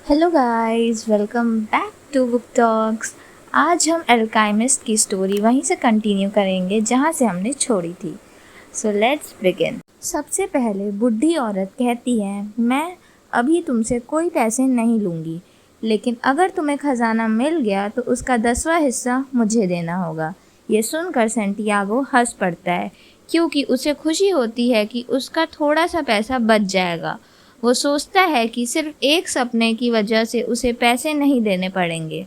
Hello guys, welcome back to book talks. आज हम alchemist की स्टोरी वहीं से कंटिन्यू करेंगे जहाँ से हमने छोड़ी थी। So let's begin. सबसे पहले बूढ़ी औरत कहती है, मैं अभी तुमसे कोई पैसे नहीं लूँगी, लेकिन अगर तुम्हें खजाना मिल गया तो उसका 10वां हिस्सा मुझे देना होगा। ये सुनकर सैंटियागो हंस पड़ता है, क्योंकि उसे खुशी होती है कि उसका थोड़ा सा पैसा बच जाएगा। वो सोचता है कि सिर्फ एक सपने की वजह से उसे पैसे नहीं देने पड़ेंगे।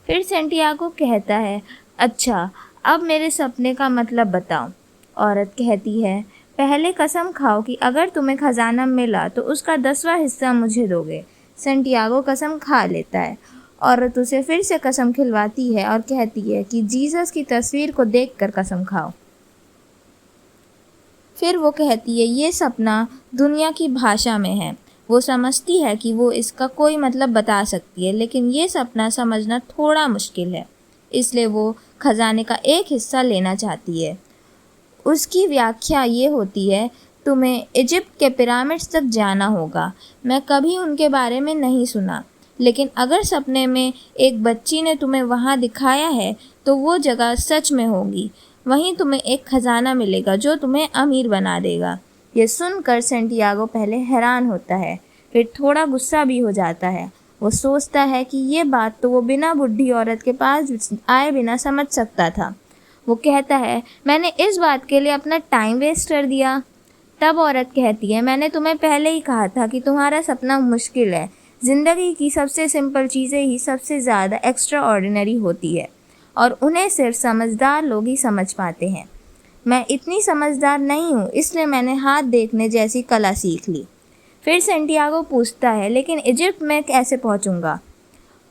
फिर सैंटियागो कहता है, अच्छा, अब मेरे सपने का मतलब बताओ। औरत कहती है, पहले कसम खाओ कि अगर तुम्हें खजाना मिला तो उसका 10वां हिस्सा मुझे दोगे। सैंटियागो कसम खा लेता है। औरत उसे फिर से कसम खिलवाती है और कहती है कि जीसस की तस्वीर को देखकर कसम खाओ। फिर वो कहती है, ये सपना दुनिया की भाषा में है। वो समझती है कि वो इसका कोई मतलब बता सकती है, लेकिन ये सपना समझना थोड़ा मुश्किल है, इसलिए वो खजाने का एक हिस्सा लेना चाहती है। उसकी व्याख्या ये होती है, तुम्हें इजिप्ट के पिरामिड्स तक जाना होगा। मैं कभी उनके बारे में नहीं सुना, लेकिन अगर सपने में एक बच्ची ने तुम्हें वहाँ दिखाया है तो वो जगह सच में होगी। वहीं तुम्हें एक खजाना मिलेगा जो तुम्हें अमीर बना देगा। ये सुनकर सैंटियागो पहले हैरान होता है, फिर थोड़ा गुस्सा भी हो जाता है। वो सोचता है कि ये बात तो वो बिना बूढ़ी औरत के पास आए बिना समझ सकता था। वो कहता है, मैंने इस बात के लिए अपना टाइम वेस्ट कर दिया। तब औरत कहती है, मैंने तुम्हें पहले ही कहा था कि तुम्हारा सपना मुश्किल है। ज़िंदगी की सबसे सिंपल चीज़ें ही सबसे ज़्यादा एक्स्ट्रा ऑर्डिनरी होती है, और उन्हें सिर्फ समझदार लोग ही समझ पाते हैं। मैं इतनी समझदार नहीं हूँ, इसलिए मैंने हाथ देखने जैसी कला सीख ली। फिर सैंटियागो पूछता है, लेकिन इजिप्ट में कैसे पहुँचूँगा?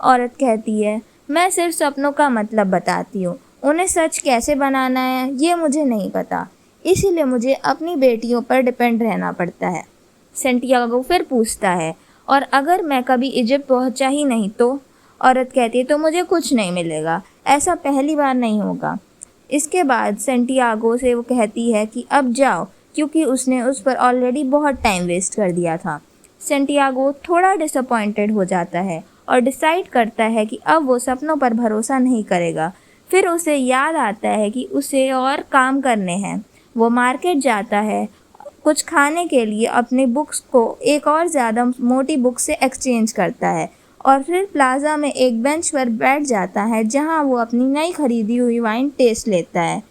औरत कहती है, मैं सिर्फ सपनों का मतलब बताती हूँ, उन्हें सच कैसे बनाना है ये मुझे नहीं पता, इसीलिए मुझे अपनी बेटियों पर डिपेंड रहना पड़ता है। सैंटियागो फिर पूछता है, और अगर मैं कभी इजिप्ट पहुँचा ही नहीं तो? औरत कहती है, तो मुझे कुछ नहीं मिलेगा। ऐसा पहली बार नहीं होगा। इसके बाद सैंटियागो से वो कहती है कि अब जाओ, क्योंकि उसने उस पर ऑलरेडी बहुत टाइम वेस्ट कर दिया था। सैंटियागो थोड़ा डिसअपॉइंटेड हो जाता है और डिसाइड करता है कि अब वो सपनों पर भरोसा नहीं करेगा। फिर उसे याद आता है कि उसे और काम करने हैं। वो मार्केट जाता है कुछ खाने के लिए, अपनी बुक्स को एक और ज़्यादा मोटी बुक से एक्सचेंज करता है और फिर प्लाजा में एक बेंच पर बैठ जाता है जहां वो अपनी नई खरीदी हुई वाइन टेस्ट लेता है।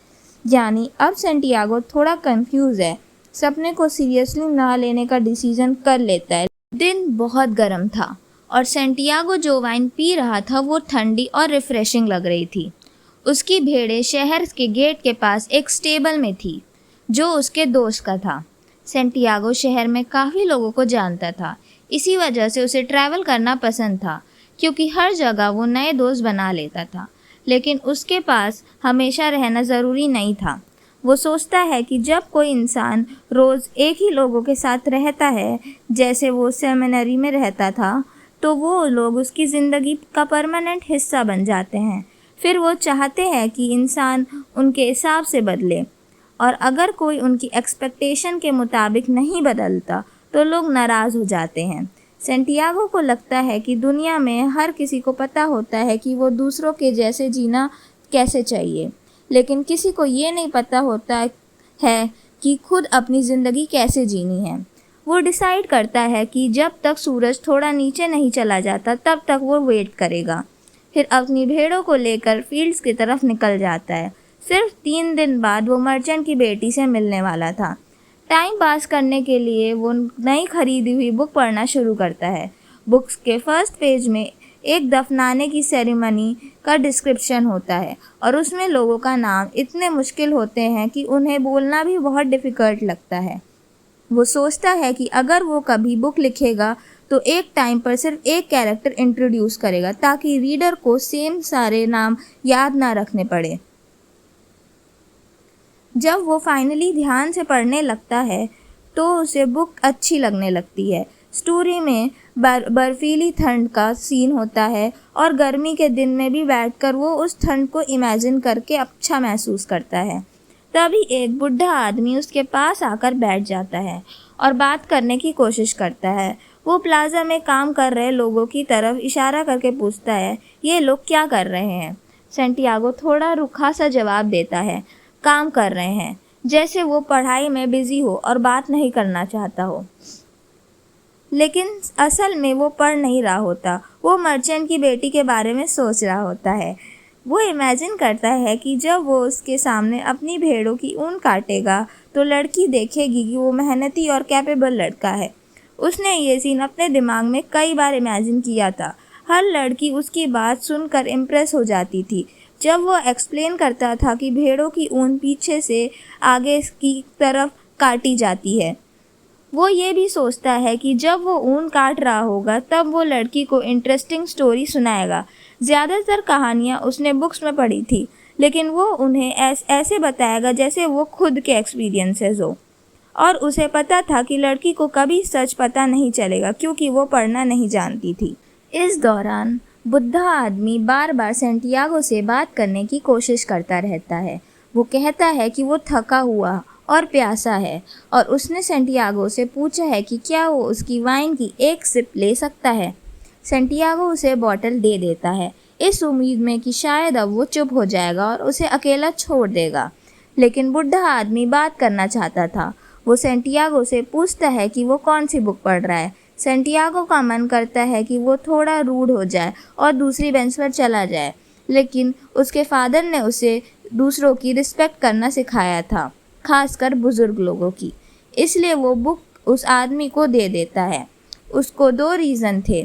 यानी अब सैंटियागो थोड़ा कंफ्यूज है, सपने को सीरियसली ना लेने का डिसीजन कर लेता है। दिन बहुत गर्म था और सैंटियागो जो वाइन पी रहा था वो ठंडी और रिफ्रेशिंग लग रही थी। उसकी भेड़ें शहर के गेट के पास एक स्टेबल में थी जो उसके दोस्त का था। सैंटियागो शहर में काफ़ी लोगों को जानता था, इसी वजह से उसे ट्रैवल करना पसंद था, क्योंकि हर जगह वो नए दोस्त बना लेता था। लेकिन उसके पास हमेशा रहना ज़रूरी नहीं था। वो सोचता है कि जब कोई इंसान रोज़ एक ही लोगों के साथ रहता है, जैसे वो सेमिनरी में रहता था, तो वो लोग उसकी ज़िंदगी का परमानेंट हिस्सा बन जाते हैं। फिर वो चाहते हैं कि इंसान उनके हिसाब से बदले, और अगर कोई उनकी एक्सपेक्टेशन के मुताबिक नहीं बदलता तो लोग नाराज़ हो जाते हैं। सैंटियागो को लगता है कि दुनिया में हर किसी को पता होता है कि वो दूसरों के जैसे जीना कैसे चाहिए, लेकिन किसी को ये नहीं पता होता है कि खुद अपनी ज़िंदगी कैसे जीनी है। वो डिसाइड करता है कि जब तक सूरज थोड़ा नीचे नहीं चला जाता तब तक वो वेट करेगा। फिर अपनी भेड़ों को लेकर फील्ड्स की तरफ निकल जाता है। सिर्फ 3 दिन बाद वो मर्चेंट की बेटी से मिलने वाला था। टाइम पास करने के लिए वो नई खरीदी हुई बुक पढ़ना शुरू करता है। बुक्स के फर्स्ट पेज में एक दफनाने की सेरेमनी का डिस्क्रिप्शन होता है, और उसमें लोगों का नाम इतने मुश्किल होते हैं कि उन्हें बोलना भी बहुत डिफ़िकल्ट लगता है। वो सोचता है कि अगर वो कभी बुक लिखेगा तो एक टाइम पर सिर्फ एक कैरेक्टर इंट्रोड्यूस करेगा, ताकि रीडर को सेम सारे नाम याद ना रखने पड़े। जब वो फाइनली ध्यान से पढ़ने लगता है तो उसे बुक अच्छी लगने लगती है। स्टोरी में बर्फीली ठंड का सीन होता है, और गर्मी के दिन में भी बैठकर वो उस ठंड को इमेजिन करके अच्छा महसूस करता है। तभी एक बुढ़ा आदमी उसके पास आकर बैठ जाता है और बात करने की कोशिश करता है। वो प्लाजा में काम कर रहे लोगों की तरफ इशारा करके पूछता है, ये लोग क्या कर रहे हैं? सैंटियागो थोड़ा रूखा सा जवाब देता है, काम कर रहे हैं, जैसे वो पढ़ाई में बिजी हो और बात नहीं करना चाहता हो। लेकिन असल में वो पढ़ नहीं रहा होता, वो मर्चेंट की बेटी के बारे में सोच रहा होता है। वो इमेजिन करता है कि जब वो उसके सामने अपनी भेड़ों की ऊन काटेगा तो लड़की देखेगी कि वो मेहनती और कैपेबल लड़का है। उसने ये सीन अपने दिमाग में कई बार इमेजिन किया था। हर लड़की उसकी बात सुनकर इम्प्रेस हो जाती थी जब वो एक्सप्लेन करता था कि भेड़ों की ऊन पीछे से आगे की तरफ काटी जाती है। वो ये भी सोचता है कि जब वो ऊन काट रहा होगा तब वो लड़की को इंटरेस्टिंग स्टोरी सुनाएगा। ज़्यादातर कहानियाँ उसने बुक्स में पढ़ी थी, लेकिन वो उन्हें ऐसे बताएगा जैसे वो खुद के एक्सपीरियंसेस हो। और उसे पता था कि लड़की को कभी सच पता नहीं चलेगा क्योंकि वो पढ़ना नहीं जानती थी। इस दौरान बुढ़ा आदमी बार बार सैंटियागो से बात करने की कोशिश करता रहता है। वो कहता है कि वो थका हुआ और प्यासा है और उसने सैंटियागो से पूछा है कि क्या वो उसकी वाइन की एक सिप ले सकता है। सैंटियागो उसे बॉटल दे देता है, इस उम्मीद में कि शायद अब वो चुप हो जाएगा और उसे अकेला छोड़ देगा। लेकिन बुढ़ा आदमी बात करना चाहता था। वो सैंटियागो से पूछता है कि वो कौन सी बुक पढ़ रहा है। सैंटियागो का मन करता है कि वो थोड़ा रूड हो जाए और दूसरी बेंच पर चला जाए, लेकिन उसके फादर ने उसे दूसरों की रिस्पेक्ट करना सिखाया था, खासकर बुजुर्ग लोगों की। इसलिए वो बुक उस आदमी को दे देता है। उसको 2 रीज़न थे।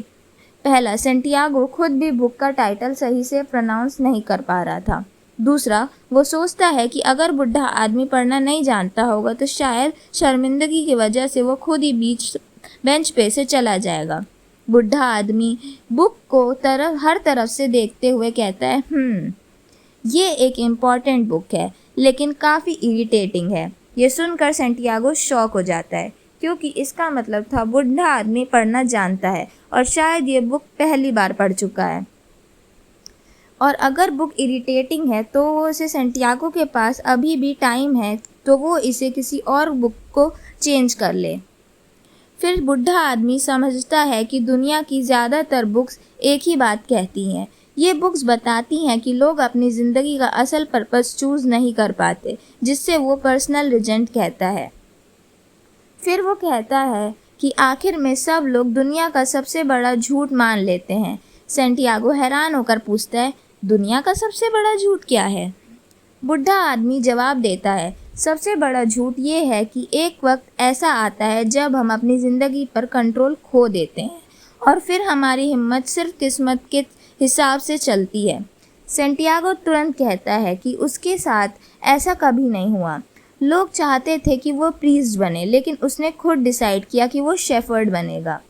पहला, सैंटियागो खुद भी बुक का टाइटल सही से प्रोनाउंस नहीं कर पा रहा था। दूसरा, वो सोचता है कि अगर बुढ़ा आदमी पढ़ना नहीं जानता होगा तो शायद शर्मिंदगी की वजह से वो खुद ही बेंच पे से चला जाएगा। बुढ़ा आदमी बुक को हर तरफ से देखते हुए कहता है, ये एक इम्पॉर्टेंट बुक है लेकिन काफ़ी इरिटेटिंग है। ये सुनकर सैंटियागो शॉक हो जाता है क्योंकि इसका मतलब था बुढ़ा आदमी पढ़ना जानता है और शायद ये बुक पहली बार पढ़ चुका है। और अगर बुक इरिटेटिंग है तो उसे सैंटियागो के पास अभी भी टाइम है तो वो इसे किसी और बुक को चेंज कर ले। फिर बुढ़ा आदमी समझता है कि दुनिया की ज़्यादातर बुक्स एक ही बात कहती हैं। ये बुक्स बताती हैं कि लोग अपनी ज़िंदगी का असल पर्पस चूज़ नहीं कर पाते, जिससे वो पर्सनल रिजेंट कहता है। फिर वो कहता है कि आखिर में सब लोग दुनिया का सबसे बड़ा झूठ मान लेते हैं। सैंटियागो हैरान होकर पूछता है, दुनिया का सबसे बड़ा झूठ क्या है? बुढ़ा आदमी जवाब देता है, सबसे बड़ा झूठ ये है कि एक वक्त ऐसा आता है जब हम अपनी ज़िंदगी पर कंट्रोल खो देते हैं और फिर हमारी हिम्मत सिर्फ किस्मत के हिसाब से चलती है। सैंटियागो तुरंत कहता है कि उसके साथ ऐसा कभी नहीं हुआ। लोग चाहते थे कि वो प्रीस्ट बने, लेकिन उसने खुद डिसाइड किया कि वो शेफर्ड बनेगा।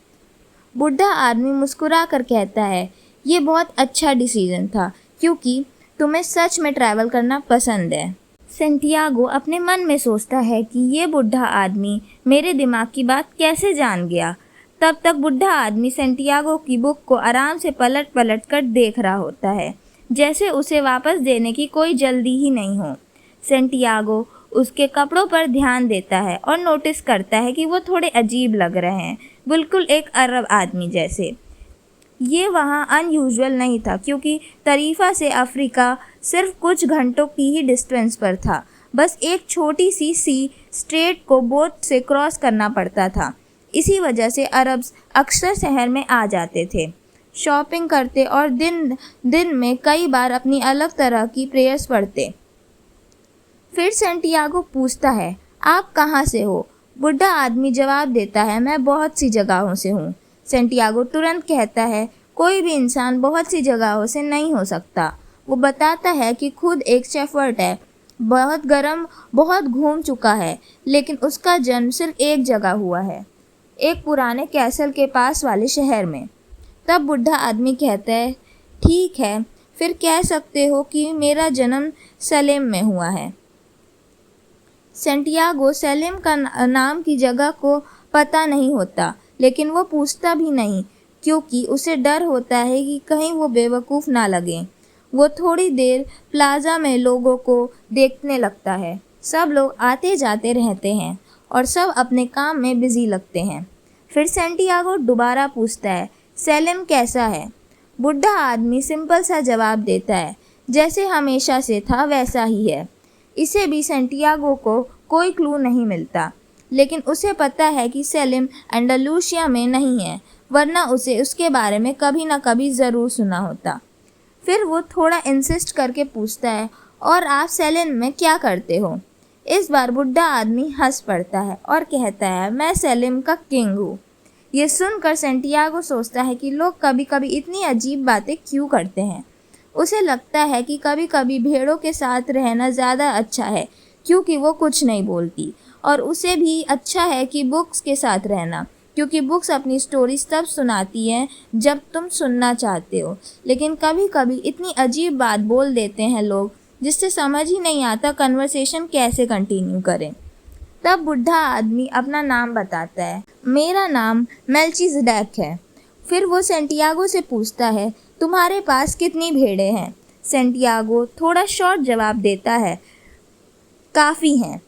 बुढ़ा आदमी मुस्कुरा कर कहता है, ये बहुत अच्छा डिसीजन था क्योंकि तुम्हें सच में ट्रैवल करना पसंद है। सैंटियागो अपने मन में सोचता है कि ये बुढ़ा आदमी मेरे दिमाग की बात कैसे जान गया। तब तक बुढ़ा आदमी सैंटियागो की बुक को आराम से पलट पलट कर देख रहा होता है, जैसे उसे वापस देने की कोई जल्दी ही नहीं हो। सैंटियागो उसके कपड़ों पर ध्यान देता है और नोटिस करता है कि वो थोड़े अजीब लग रहे हैं, बिल्कुल एक अरब आदमी जैसे। ये वहाँ अनयूजुअल नहीं था क्योंकि तरीफा से अफ्रीका सिर्फ कुछ घंटों की ही डिस्टेंस पर था। बस एक छोटी सी स्ट्रेट को बोट से क्रॉस करना पड़ता था। इसी वजह से अरब्स अक्सर शहर में आ जाते थे, शॉपिंग करते और दिन में कई बार अपनी अलग तरह की प्रेयर्स पढ़ते। फिर सैंटियागो पूछता है, आप कहाँ से हो? बुढ़ा आदमी जवाब देता है, मैं बहुत सी जगहों से हूँ। सैंटियागो तुरंत कहता है, कोई भी इंसान बहुत सी जगहों से नहीं हो सकता। वो बताता है कि खुद एक शेफर्ड है, बहुत गर्म, बहुत घूम चुका है, लेकिन उसका जन्म सिर्फ एक जगह हुआ है, एक पुराने कैसल के पास वाले शहर में। तब बुढ़ा आदमी कहता है, ठीक है, फिर कह सकते हो कि मेरा जन्म सलेम में हुआ है। सैंटियागो सलेम का नाम की जगह को पता नहीं होता, लेकिन वो पूछता भी नहीं क्योंकि उसे डर होता है कि कहीं वो बेवकूफ़ ना लगे। वो थोड़ी देर प्लाजा में लोगों को देखने लगता है। सब लोग आते जाते रहते हैं और सब अपने काम में बिजी लगते हैं। फिर सेंटियागो दोबारा पूछता है, सेलिम कैसा है? बुढ़ा आदमी सिंपल सा जवाब देता है, जैसे हमेशा से था वैसा ही है। इसे भी सेंटियागो को कोई क्लू नहीं मिलता, लेकिन उसे पता है कि सेलिम एंडालूसिया में नहीं है, वरना उसे उसके बारे में कभी ना कभी ज़रूर सुना होता। फिर वो थोड़ा इंसिस्ट करके पूछता है, और आप सेलिम में क्या करते हो? इस बार बुढ़ा आदमी हंस पड़ता है और कहता है, मैं सेलिम का किंग हूँ। ये सुनकर सेंटियागो सोचता है कि लोग कभी कभी इतनी अजीब बातें क्यों करते हैं। उसे लगता है कि कभी कभी भेड़ों के साथ रहना ज़्यादा अच्छा है क्योंकि वो कुछ नहीं बोलती, और उसे भी अच्छा है कि बुक्स के साथ रहना, क्योंकि बुक्स अपनी स्टोरीज तब सुनाती हैं जब तुम सुनना चाहते हो। लेकिन कभी कभी इतनी अजीब बात बोल देते हैं लोग जिससे समझ ही नहीं आता कन्वर्सेशन कैसे कंटिन्यू करें। तब बुढ़ा आदमी अपना नाम बताता है, मेरा नाम मेल्चिसेडेक है। फिर वो सेंटियागो से पूछता है, तुम्हारे पास कितनी भेड़ें हैं? सेंटियागो थोड़ा शॉर्ट जवाब देता है, काफ़ी हैं।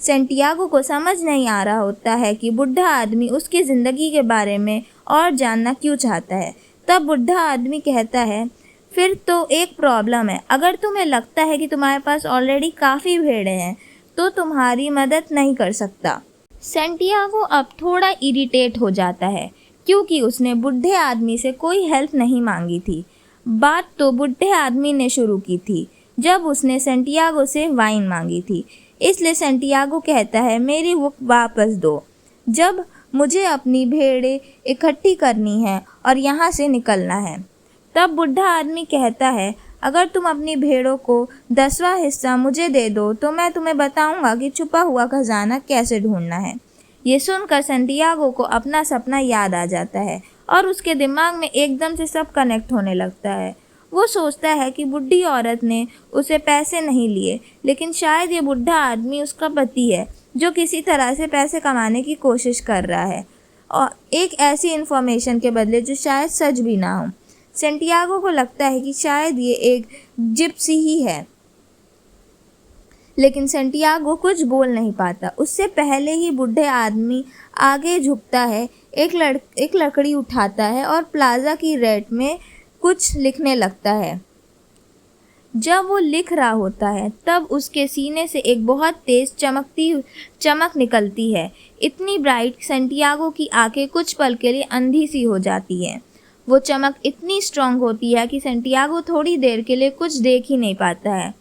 सेंटियागो को समझ नहीं आ रहा होता है कि बुढ़ा आदमी उसकी ज़िंदगी के बारे में और जानना क्यों चाहता है। तब बुढ़ा आदमी कहता है, फिर तो एक प्रॉब्लम है। अगर तुम्हें लगता है कि तुम्हारे पास ऑलरेडी काफ़ी भेड़ें हैं तो तुम्हारी मदद नहीं कर सकता। सेंटियागो अब थोड़ा इरिटेट हो जाता है क्योंकि उसने बुढ़े आदमी से कोई हेल्प नहीं मांगी थी। बात तो बुढ़े आदमी ने शुरू की थी जब उसने सेंटियागो से वाइन मांगी थी। इसलिए सेंटियागो कहता है, मेरी बुक वापस दो। जब मुझे अपनी भेड़ें इकट्ठी करनी है और यहाँ से निकलना है। तब बुढ़ा आदमी कहता है, अगर तुम अपनी भेड़ों को 10वां हिस्सा मुझे दे दो तो मैं तुम्हें बताऊंगा कि छुपा हुआ खजाना कैसे ढूंढना है। ये सुनकर सेंटियागो को अपना सपना याद आ जाता है और उसके दिमाग में एकदम से सब कनेक्ट होने लगता है। वो सोचता है कि बुढ़ी औरत ने उसे पैसे नहीं लिए, लेकिन शायद ये बुढ़ा आदमी उसका पति है जो किसी तरह से पैसे कमाने की कोशिश कर रहा है, और एक ऐसी इन्फॉर्मेशन के बदले जो शायद सच भी ना हो। सेंटियागो को लगता है कि शायद ये एक जिप्सी ही है, लेकिन सेंटियागो कुछ बोल नहीं पाता। उससे पहले ही बुढ़े आदमी आगे झुकता है, एक लकड़ी उठाता है और प्लाजा की रेट में कुछ लिखने लगता है। जब वो लिख रहा होता है तब उसके सीने से एक बहुत तेज चमक निकलती है, इतनी ब्राइट सेंटियागो की आंखें कुछ पल के लिए अंधी सी हो जाती हैं। वो चमक इतनी स्ट्रांग होती है कि सेंटियागो थोड़ी देर के लिए कुछ देख ही नहीं पाता है।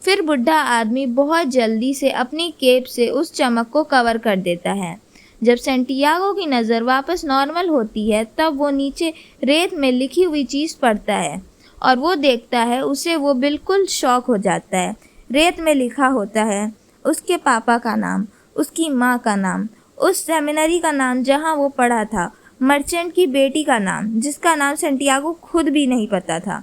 फिर बुढ़ा आदमी बहुत जल्दी से अपनी केप से उस चमक को कवर कर देता है। जब सेंटियागो की नज़र वापस नॉर्मल होती है तब वो नीचे रेत में लिखी हुई चीज़ पढ़ता है और वो देखता है उसे वो बिल्कुल शॉक हो जाता है। रेत में लिखा होता है उसके पापा का नाम, उसकी माँ का नाम, उस सेमिनरी का नाम जहाँ वो पढ़ा था, मर्चेंट की बेटी का नाम जिसका नाम सेंटियागो खुद भी नहीं पता था,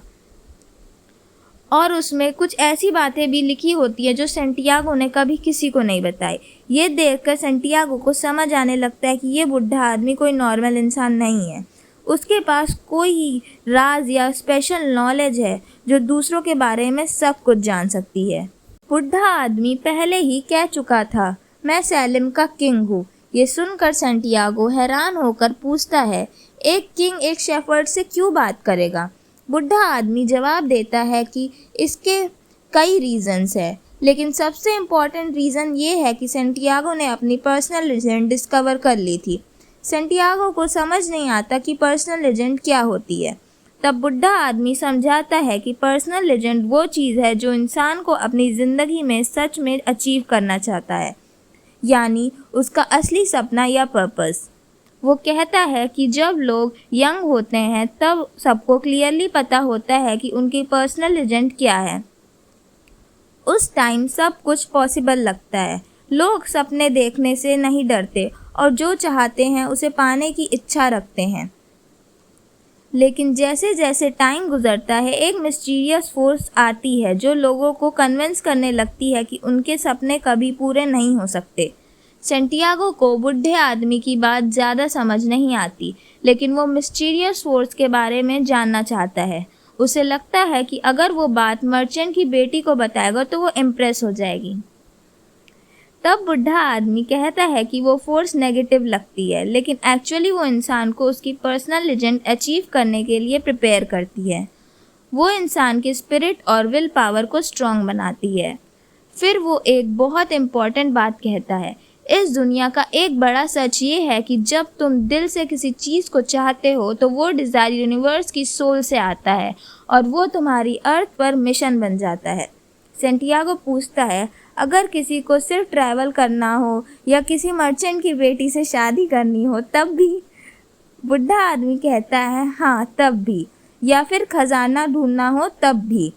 और उसमें कुछ ऐसी बातें भी लिखी होती है जो सेंटियागो ने कभी किसी को नहीं बताई। ये देखकर सेंटियागो को समझ आने लगता है कि ये बुढ़ा आदमी कोई नॉर्मल इंसान नहीं है। उसके पास कोई राज या स्पेशल नॉलेज है जो दूसरों के बारे में सब कुछ जान सकती है। बुढ़ा आदमी पहले ही कह चुका था, मैं सेलिम का किंग हूँ। ये सुनकर सेंटियागो हैरान होकर पूछता है, एक किंग एक शेफर्ड से क्यों बात करेगा? बुढ़ा आदमी जवाब देता है कि इसके कई रीज़न्स है, लेकिन सबसे इम्पॉर्टेंट रीज़न ये है कि सेंटियागो ने अपनी पर्सनल लेजेंड डिस्कवर कर ली थी। सेंटियागो को समझ नहीं आता कि पर्सनल लेजेंड क्या होती है। तब बुढ़ा आदमी समझाता है कि पर्सनल लेजेंड वो चीज़ है जो इंसान को अपनी ज़िंदगी में सच में अचीव करना चाहता है, यानी उसका असली सपना या पर्पस। वो कहता है कि जब लोग यंग होते हैं तब सबको क्लियरली पता होता है कि उनकी पर्सनल लेजेंड क्या है। उस टाइम सब कुछ पॉसिबल लगता है। लोग सपने देखने से नहीं डरते और जो चाहते हैं उसे पाने की इच्छा रखते हैं। लेकिन जैसे जैसे टाइम गुजरता है एक मिस्टीरियस फोर्स आती है जो लोगों को कन्विंस करने लगती है कि उनके सपने कभी पूरे नहीं हो सकते। सेंटियागो को बुढ़े आदमी की बात ज़्यादा समझ नहीं आती, लेकिन वो मिस्टीरियस फोर्स के बारे में जानना चाहता है। उसे लगता है कि अगर वो बात मर्चेंट की बेटी को बताएगा तो वो इम्प्रेस हो जाएगी। तब बुढ़ा आदमी कहता है कि वो फोर्स नेगेटिव लगती है, लेकिन एक्चुअली वो इंसान को उसकी पर्सनल लेजेंड अचीव करने के लिए प्रिपेयर करती है। वो इंसान के स्पिरिट और विल पावर को स्ट्रॉन्ग बनाती है। फिर वो एक बहुत इम्पॉर्टेंट बात कहता है, इस दुनिया का एक बड़ा सच ये है कि जब तुम दिल से किसी चीज़ को चाहते हो तो वो डिज़ायर यूनिवर्स की सोल से आता है और वो तुम्हारी अर्थ पर मिशन बन जाता है। सेंटियागो पूछता है, अगर किसी को सिर्फ ट्रैवल करना हो या किसी मर्चेंट की बेटी से शादी करनी हो तब भी? बुढ़ा आदमी कहता है, हाँ तब भी, या फिर खजाना ढूंढना हो तब भी।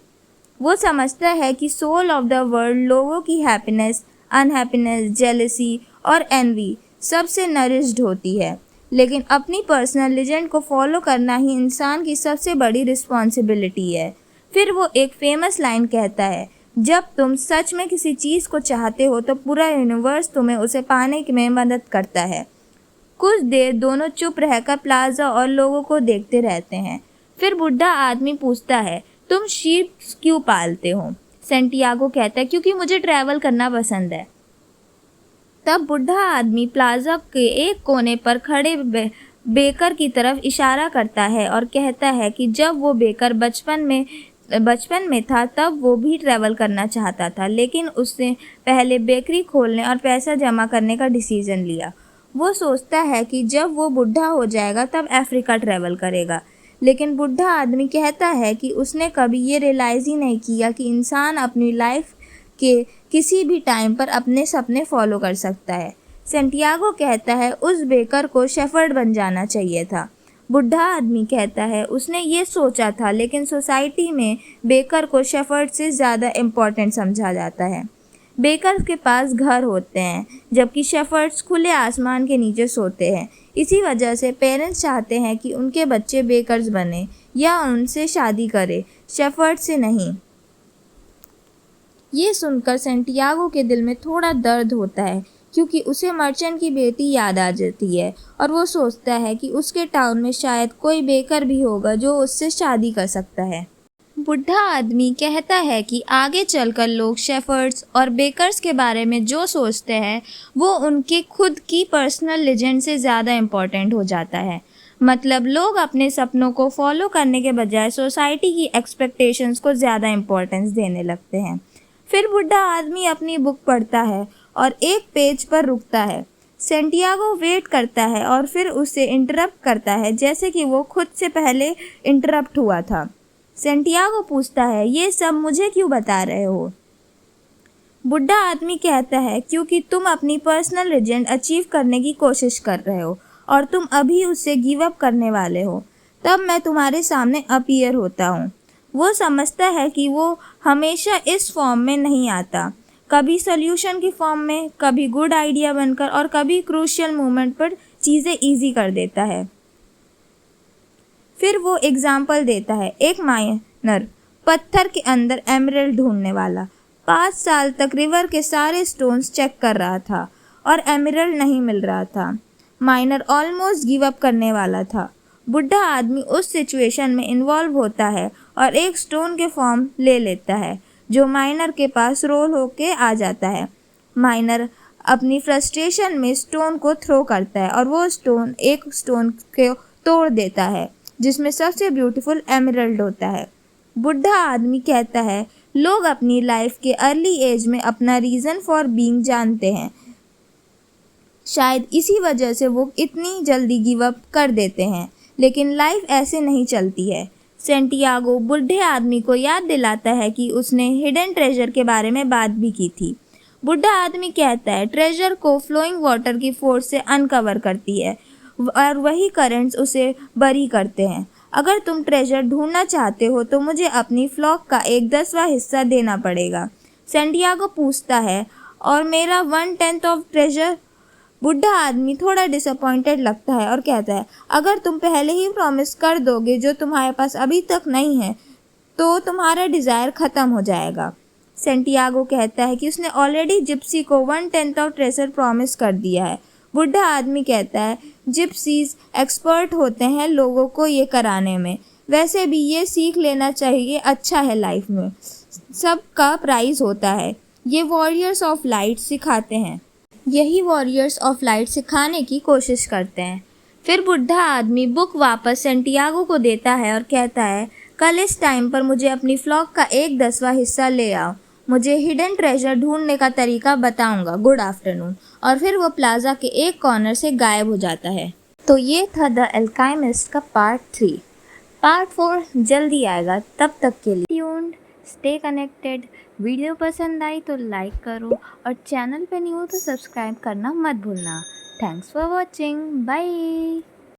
वो समझता है कि सोल ऑफ द वर्ल्ड लोगों की हैप्पीनेस, अनहैप्पीनेस, जेलसी और एनवी सबसे नरिश्ड होती है, लेकिन अपनी पर्सनल लेजेंड को फॉलो करना ही इंसान की सबसे बड़ी रिस्पॉन्सिबिलिटी है। फिर वो एक फेमस लाइन कहता है, जब तुम सच में किसी चीज़ को चाहते हो तो पूरा यूनिवर्स तुम्हें उसे पाने में मदद करता है। कुछ देर दोनों चुप रहकर प्लाजा और लोगों को देखते रहते हैं। फिर बुढ़ा आदमी पूछता है, तुम शीप क्यों पालते हो? सेंटियागो कहता है, क्योंकि मुझे ट्रैवल करना पसंद है। तब बुढ़ा आदमी प्लाजा के एक कोने पर खड़े बेकर की तरफ इशारा करता है और कहता है कि जब वो बेकर बचपन में था तब वो भी ट्रैवल करना चाहता था, लेकिन उसने पहले बेकरी खोलने और पैसा जमा करने का डिसीजन लिया। वो सोचता है कि जब वो बुढ़ा हो जाएगा तब अफ्रीका ट्रैवल करेगा, लेकिन बुढ़ा आदमी कहता है कि उसने कभी ये रियलाइज़ ही नहीं किया कि इंसान अपनी लाइफ के किसी भी टाइम पर अपने सपने फॉलो कर सकता है। सेंटियागो कहता है, उस बेकर को शेफर्ड बन जाना चाहिए था। बुढ़ा आदमी कहता है, उसने ये सोचा था, लेकिन सोसाइटी में बेकर को शेफर्ड से ज़्यादा इम्पोर्टेंट समझा जाता है। बेकर्स के पास घर होते हैं, जबकि शेफर्ड्स खुले आसमान के नीचे सोते हैं। इसी वजह से पेरेंट्स चाहते हैं कि उनके बच्चे बेकर्स बने या उनसे शादी करें, शेफर्ड से नहीं। ये सुनकर सेंटियागो के दिल में थोड़ा दर्द होता है, क्योंकि उसे मर्चेंट की बेटी याद आ जाती है और वो सोचता है कि उसके टाउन में शायद कोई बेकर भी होगा जो उससे शादी कर सकता है। बुढ़ा आदमी कहता है कि आगे चलकर लोग शेफर्ड्स और बेकर्स के बारे में जो सोचते हैं वो उनके खुद की पर्सनल लेजेंड से ज़्यादा इम्पोर्टेंट हो जाता है। मतलब लोग अपने सपनों को फॉलो करने के बजाय सोसाइटी की एक्सपेक्टेशंस को ज़्यादा इम्पोर्टेंस देने लगते हैं। फिर बुढ़ा आदमी अपनी बुक पढ़ता है और एक पेज पर रुकता है। सेंटियागो वेट करता है और फिर उसे इंटरप्ट करता है, जैसे कि वो खुद से पहले इंटरप्ट हुआ था। सेंटियागो पूछता है, ये सब मुझे क्यों बता रहे हो? बुढ़ा आदमी कहता है, क्योंकि तुम अपनी पर्सनल लेजेंड अचीव करने की कोशिश कर रहे हो और तुम अभी उससे गिव अप करने वाले हो। तब मैं तुम्हारे सामने अपीयर होता हूँ। वो समझता है कि वो हमेशा इस फॉर्म में नहीं आता, कभी सॉल्यूशन की फॉर्म में, कभी गुड आइडिया बनकर और कभी क्रूशियल मोमेंट पर चीज़ें ईजी कर देता है। फिर वो एग्जाम्पल देता है, एक माइनर पत्थर के अंदर एमरल्ड ढूंढने वाला 5 साल तक रिवर के सारे स्टोन्स चेक कर रहा था और एमरल्ड नहीं मिल रहा था। माइनर ऑलमोस्ट गिव अप करने वाला था। बुढ़ा आदमी उस सिचुएशन में इन्वॉल्व होता है और एक स्टोन के फॉर्म ले लेता है जो माइनर के पास रोल होके आ जाता है। माइनर अपनी फ्रस्ट्रेशन में स्टोन को थ्रो करता है और वो स्टोन एक स्टोन को तोड़ देता है जिसमें सबसे ब्यूटीफुल एमरल्ड होता है। बुढ़ा आदमी कहता है, लोग अपनी लाइफ के अर्ली एज में अपना रीज़न फॉर बीइंग जानते हैं, शायद इसी वजह से वो इतनी जल्दी गिव अप कर देते हैं, लेकिन लाइफ ऐसे नहीं चलती है। सेंटियागो बुढ़े आदमी को याद दिलाता है कि उसने हिडन ट्रेजर के बारे में बात भी की थी। बुढ़ा आदमी कहता है, ट्रेजर को फ्लोइंग वाटर की फोर्स से अनकवर करती है और वही करंट्स उसे बरी करते हैं। अगर तुम ट्रेजर ढूंढना चाहते हो तो मुझे अपनी फ्लॉक का 1/10वां हिस्सा देना पड़ेगा। सेंटियागो पूछता है, और मेरा 1/10 ऑफ ट्रेजर? बुढ़ा आदमी थोड़ा डिसअपॉइंटेड लगता है और कहता है, अगर तुम पहले ही प्रॉमिस कर दोगे जो तुम्हारे पास अभी तक नहीं है तो तुम्हारा डिज़ायर ख़त्म हो जाएगा। सेंटियागो कहता है कि उसने ऑलरेडी जिप्सी को 1/10 ऑफ ट्रेजर प्रॉमिस कर दिया है। बुढ़ा आदमी कहता है, जिप्सीज एक्सपर्ट होते हैं लोगों को ये कराने में, वैसे भी ये सीख लेना चाहिए, अच्छा है, लाइफ में सबका प्राइस होता है। ये वॉरियर्स ऑफ लाइट सिखाते हैं। यही वॉरियर्स ऑफ लाइट सिखाने की कोशिश करते हैं। फिर बुढ़ा आदमी बुक वापस सेंटियागो को देता है और कहता है, कल इस टाइम पर मुझे अपनी फ्लॉक का 1/10वां हिस्सा ले आओ। मुझे हिडन ट्रेजर ढूंढने का तरीका बताऊंगा। Good afternoon. और फिर वो प्लाजा के एक कॉर्नर से गायब हो जाता है। तो ये था द अल्केमिस्ट का पार्ट 3। पार्ट 4 जल्दी आएगा। तब तक के लिए ट्यून्ड, स्टे कनेक्टेड। वीडियो पसंद आई तो लाइक करो और चैनल पे न्यू हो तो सब्सक्राइब करना मत भूलना। Thanks for watching. बाय।